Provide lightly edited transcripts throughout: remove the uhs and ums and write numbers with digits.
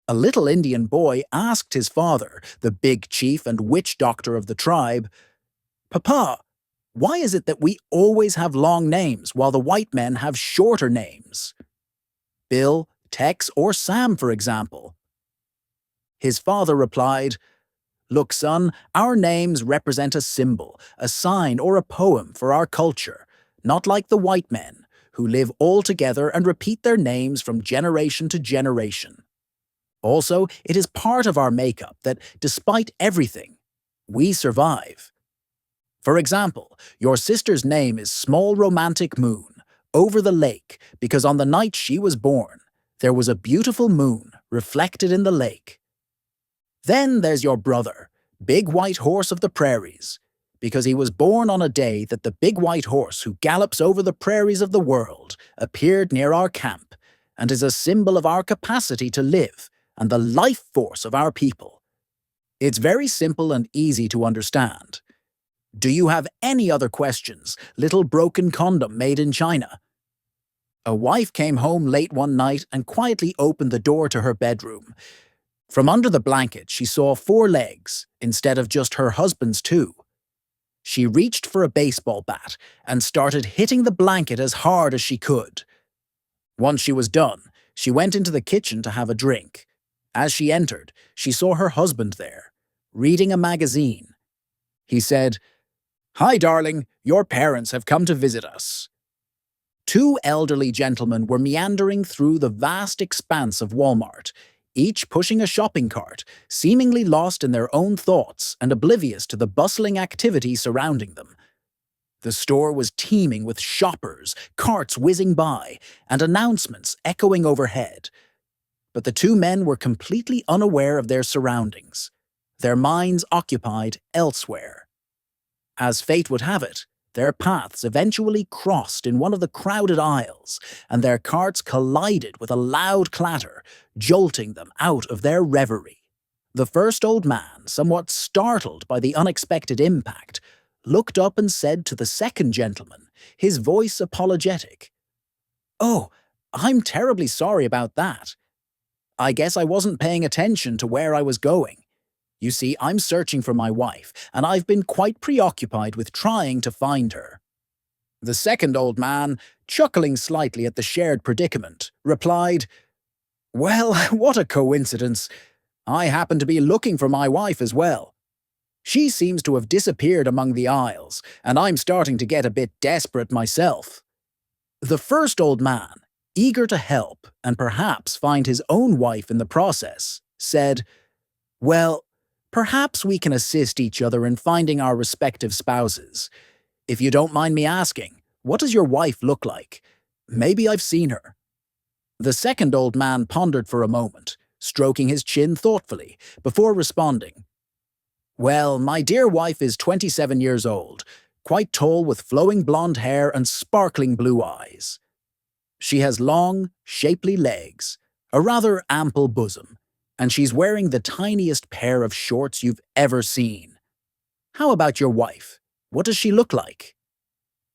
A little Indian boy asked his father, the big chief and witch doctor of the tribe, "Papa, why is it that we always have long names while the white men have shorter names? Bill, Tex, or Sam, for example?" His father replied, "Look, son, our names represent a symbol, a sign, or a poem for our culture, not like the white men, who live all together and repeat their names from generation to generation. Also, it is part of our makeup that, despite everything, we survive. For example, your sister's name is Small Romantic Moon, over the lake, because on the night she was born, there was a beautiful moon reflected in the lake. Then there's your brother, Big White Horse of the Prairies, because he was born on a day that the big white horse who gallops over the prairies of the world appeared near our camp and is a symbol of our capacity to live and the life force of our people. It's very simple and easy to understand. Do you have any other questions, little broken condom made in China?" A wife came home late one night and quietly opened the door to her bedroom. From under the blanket, she saw 4 legs instead of just her husband's 2. She reached for a baseball bat and started hitting the blanket as hard as she could. Once she was done, she went into the kitchen to have a drink. As she entered, she saw her husband there, reading a magazine. He said, "Hi, darling, your parents have come to visit us." 2 elderly gentlemen were meandering through the vast expanse of Walmart, each pushing a shopping cart, seemingly lost in their own thoughts and oblivious to the bustling activity surrounding them. The store was teeming with shoppers, carts whizzing by, and announcements echoing overhead. But the 2 men were completely unaware of their surroundings, their minds occupied elsewhere. As fate would have it, their paths eventually crossed in one of the crowded aisles, and their carts collided with a loud clatter, jolting them out of their reverie. The first old man, somewhat startled by the unexpected impact, looked up and said to the second gentleman, his voice apologetic, "Oh, I'm terribly sorry about that. I guess I wasn't paying attention to where I was going. You see, I'm searching for my wife, and I've been quite preoccupied with trying to find her." The second old man, chuckling slightly at the shared predicament, replied, "Well, what a coincidence. I happen to be looking for my wife as well. She seems to have disappeared among the aisles, and I'm starting to get a bit desperate myself." The first old man, eager to help and perhaps find his own wife in the process, said, "Well, perhaps we can assist each other in finding our respective spouses. If you don't mind me asking, what does your wife look like? Maybe I've seen her." The second old man pondered for a moment, stroking his chin thoughtfully, before responding, "Well, my dear wife is 27 years old, quite tall with flowing blonde hair and sparkling blue eyes. She has long, shapely legs, a rather ample bosom, and she's wearing the tiniest pair of shorts you've ever seen. How about your wife? What does she look like?"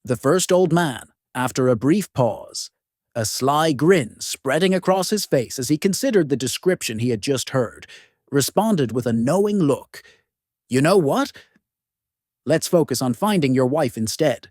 The first old man, after a brief pause, a sly grin spreading across his face as he considered the description he had just heard, responded with a knowing look, "You know what? Let's focus on finding your wife instead.